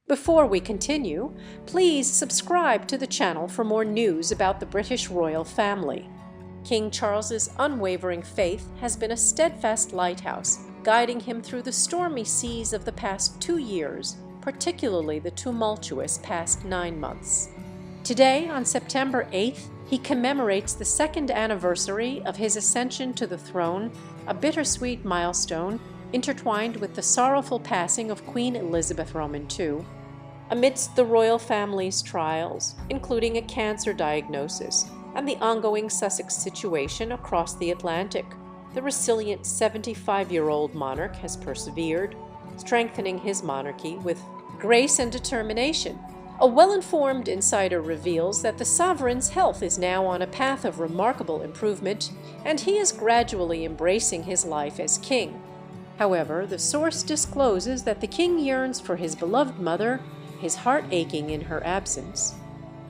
Before we continue, please subscribe to the channel for more news about the British royal family. King Charles's unwavering faith has been a steadfast lighthouse, guiding him through the stormy seas of the past 2 years, particularly the tumultuous past 9 months. Today, on September 8th, he commemorates the 2nd anniversary of his ascension to the throne, a bittersweet milestone intertwined with the sorrowful passing of Queen Elizabeth Roman II. Amidst the royal family's trials, including a cancer diagnosis and the ongoing Sussex situation across the Atlantic, the resilient 75-year-old monarch has persevered, strengthening his monarchy with grace and determination. A well-informed insider reveals that the sovereign's health is now on a path of remarkable improvement, and he is gradually embracing his life as king. However, the source discloses that the king yearns for his beloved mother, his heart aching in her absence.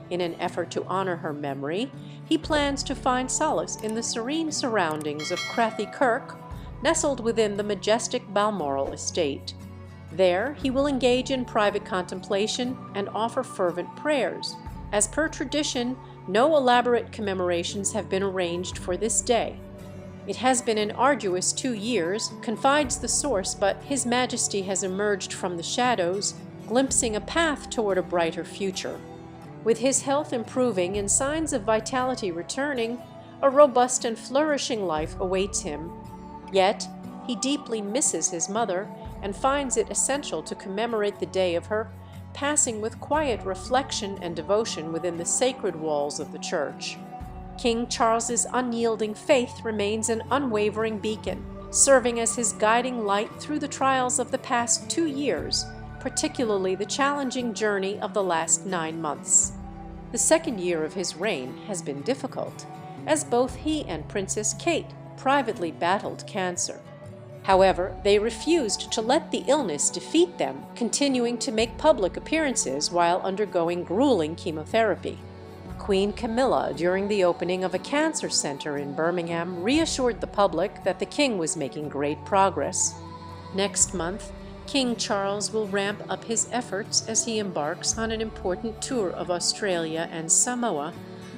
In an effort to honor her memory, he plans to find solace in the serene surroundings of Crathy Kirk, nestled within the majestic Balmoral estate. There, he will engage in private contemplation and offer fervent prayers. As per tradition, no elaborate commemorations have been arranged for this day. It has been an arduous 2 years, confides the source, but His Majesty has emerged from the shadows, glimpsing a path toward a brighter future. With his health improving and signs of vitality returning, a robust and flourishing life awaits him. Yet, he deeply misses his mother and finds it essential to commemorate the day of her passing with quiet reflection and devotion within the sacred walls of the church. King Charles's unyielding faith remains an unwavering beacon, serving as his guiding light through the trials of the past 2 years, particularly the challenging journey of the last 9 months. The 2nd year of his reign has been difficult, as both he and Princess Kate privately battled cancer. However, they refused to let the illness defeat them, continuing to make public appearances while undergoing grueling chemotherapy. Queen Camilla, during the opening of a cancer center in Birmingham, reassured the public that the king was making great progress. Next month, King Charles will ramp up his efforts as he embarks on an important tour of Australia and Samoa,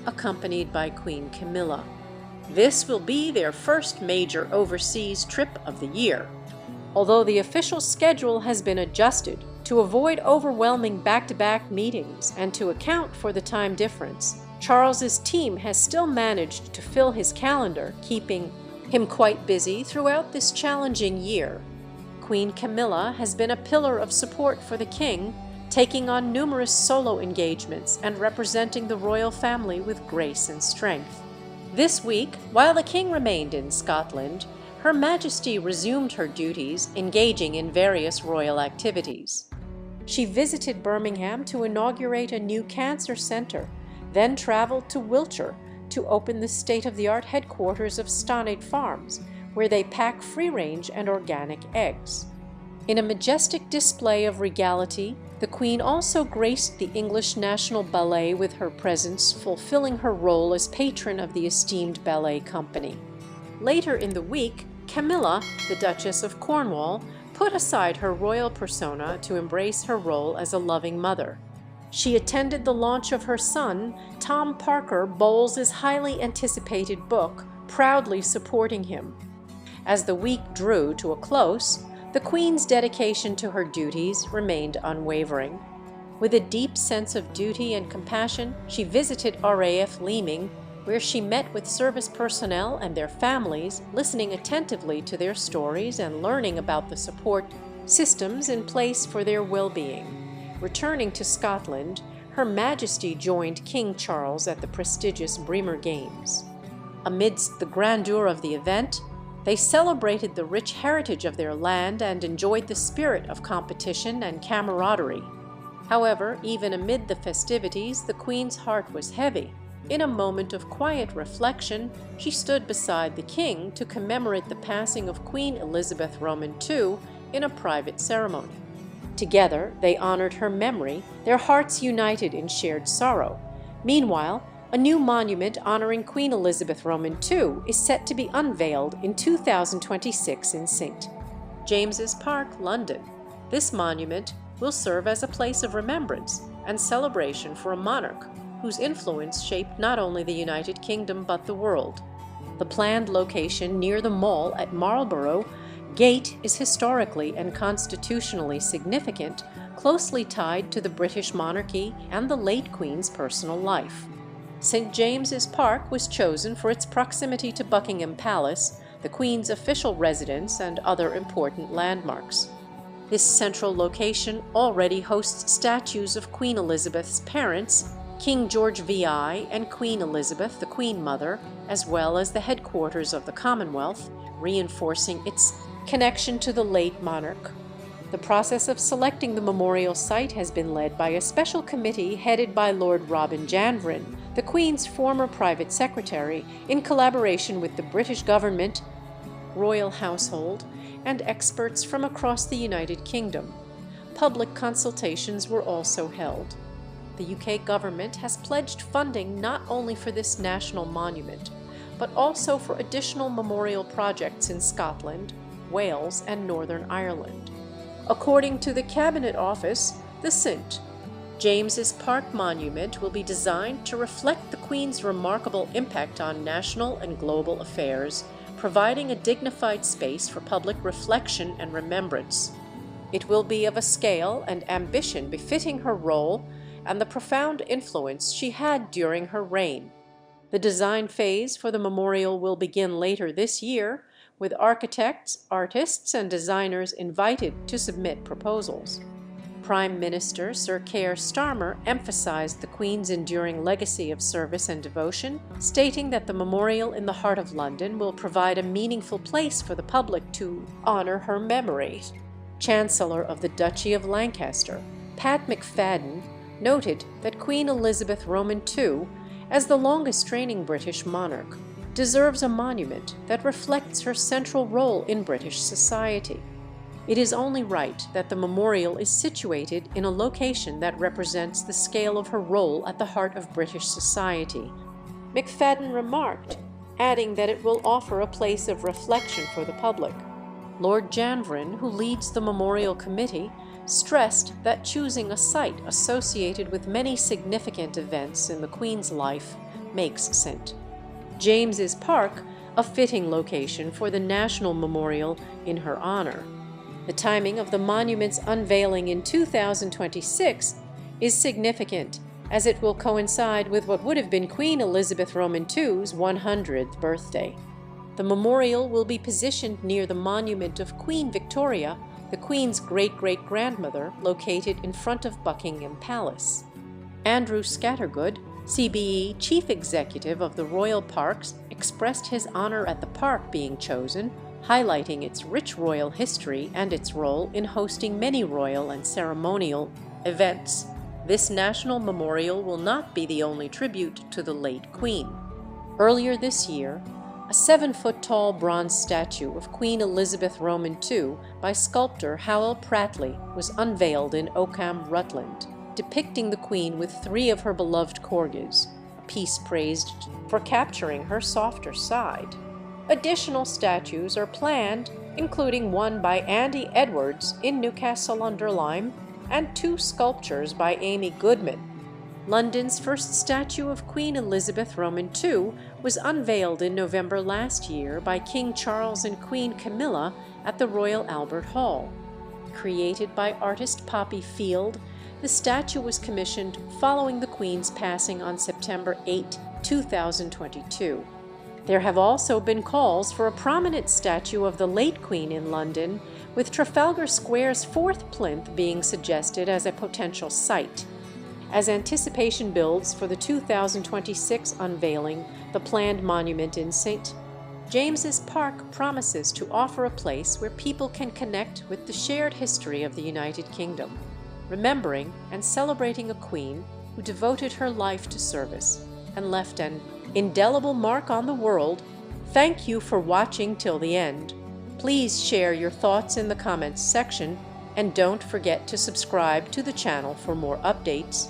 accompanied by Queen Camilla. This will be their first major overseas trip of the year. Although the official schedule has been adjusted to avoid overwhelming back-to-back meetings and to account for the time difference, Charles's team has still managed to fill his calendar, keeping him quite busy throughout this challenging year. Queen Camilla has been a pillar of support for the king, taking on numerous solo engagements and representing the royal family with grace and strength. This week, while the king remained in Scotland, Her Majesty resumed her duties, engaging in various royal activities. She visited Birmingham to inaugurate a new cancer center, then traveled to Wiltshire to open the state-of-the-art headquarters of Stonade Farms, where they pack free-range and organic eggs. In a majestic display of regality, the Queen also graced the English National Ballet with her presence, fulfilling her role as patron of the esteemed ballet company. Later in the week, Camilla, the Duchess of Cornwall, put aside her royal persona to embrace her role as a loving mother. She attended the launch of her son, Tom Parker Bowles' highly anticipated book, proudly supporting him. As the week drew to a close, the Queen's dedication to her duties remained unwavering. With a deep sense of duty and compassion, she visited RAF Leeming, where she met with service personnel and their families, listening attentively to their stories and learning about the support systems in place for their well-being. Returning to Scotland, Her Majesty joined King Charles at the prestigious Bremer Games. Amidst the grandeur of the event, they celebrated the rich heritage of their land and enjoyed the spirit of competition and camaraderie. However, even amid the festivities, the Queen's heart was heavy. In a moment of quiet reflection, she stood beside the king to commemorate the passing of Queen Elizabeth Roman II in a private ceremony. Together, they honored her memory, their hearts united in shared sorrow. Meanwhile, a new monument honoring Queen Elizabeth Roman II is set to be unveiled in 2026 in St. James's Park, London. This monument, will serve as a place of remembrance and celebration for a monarch whose influence shaped not only the United Kingdom but the world. The planned location near the Mall at Marlborough Gate is historically and constitutionally significant, closely tied to the British monarchy and the late Queen's personal life. St. James's Park was chosen for its proximity to Buckingham Palace, the Queen's official residence, and other important landmarks. This central location already hosts statues of Queen Elizabeth's parents, King George VI and Queen Elizabeth, the Queen Mother, as well as the headquarters of the Commonwealth, reinforcing its connection to the late monarch. The process of selecting the memorial site has been led by a special committee headed by Lord Robin Janvrin, the Queen's former private secretary, in collaboration with the British government, royal household, and experts from across the United Kingdom. Public consultations were also held. The UK government has pledged funding not only for this national monument, but also for additional memorial projects in Scotland, Wales, and Northern Ireland. According to the Cabinet Office, the St. James's Park Monument will be designed to reflect the Queen's remarkable impact on national and global affairs, providing a dignified space for public reflection and remembrance. It will be of a scale and ambition befitting her role and the profound influence she had during her reign. The design phase for the memorial will begin later this year, with architects, artists, and designers invited to submit proposals. Prime Minister Sir Keir Starmer emphasized the Queen's enduring legacy of service and devotion, stating that the memorial in the heart of London will provide a meaningful place for the public to honor her memory. Chancellor of the Duchy of Lancaster, Pat McFadden, noted that Queen Elizabeth Roman II, as the longest-reigning British monarch, deserves a monument that reflects her central role in British society. It is only right that the memorial is situated in a location that represents the scale of her role at the heart of British society, McFadden remarked, adding that it will offer a place of reflection for the public. Lord Janvrin, who leads the memorial committee, stressed that choosing a site associated with many significant events in the Queen's life makes St. James's Park a fitting location for the national memorial in her honor. The timing of the monument's unveiling in 2026 is significant, as it will coincide with what would have been Queen Elizabeth Roman II's 100th birthday. The memorial will be positioned near the monument of Queen Victoria, the Queen's great-great-grandmother, located in front of Buckingham Palace. Andrew Scattergood, CBE Chief Executive of the Royal Parks, expressed his honor at the park being chosen, highlighting its rich royal history and its role in hosting many royal and ceremonial events. This national memorial will not be the only tribute to the late Queen. Earlier this year, a 7-foot-tall bronze statue of Queen Elizabeth Roman II by sculptor Howell Prattley was unveiled in Oakham, Rutland, depicting the Queen with 3 of her beloved corgis, a piece praised for capturing her softer side. Additional statues are planned, including one by Andy Edwards in Newcastle-under-Lyme and 2 sculptures by Amy Goodman. London's first statue of Queen Elizabeth Roman II was unveiled in November last year by King Charles and Queen Camilla at the Royal Albert Hall. Created by artist Poppy Field, the statue was commissioned following the Queen's passing on September 8, 2022. There have also been calls for a prominent statue of the late Queen in London, with Trafalgar Square's 4th plinth being suggested as a potential site. As anticipation builds for the 2026 unveiling, the planned monument in St. James's Park promises to offer a place where people can connect with the shared history of the United Kingdom, remembering and celebrating a queen who devoted her life to service and left an indelible mark on the world. Thank you for watching till the end. Please share your thoughts in the comments section, and don't forget to subscribe to the channel for more updates.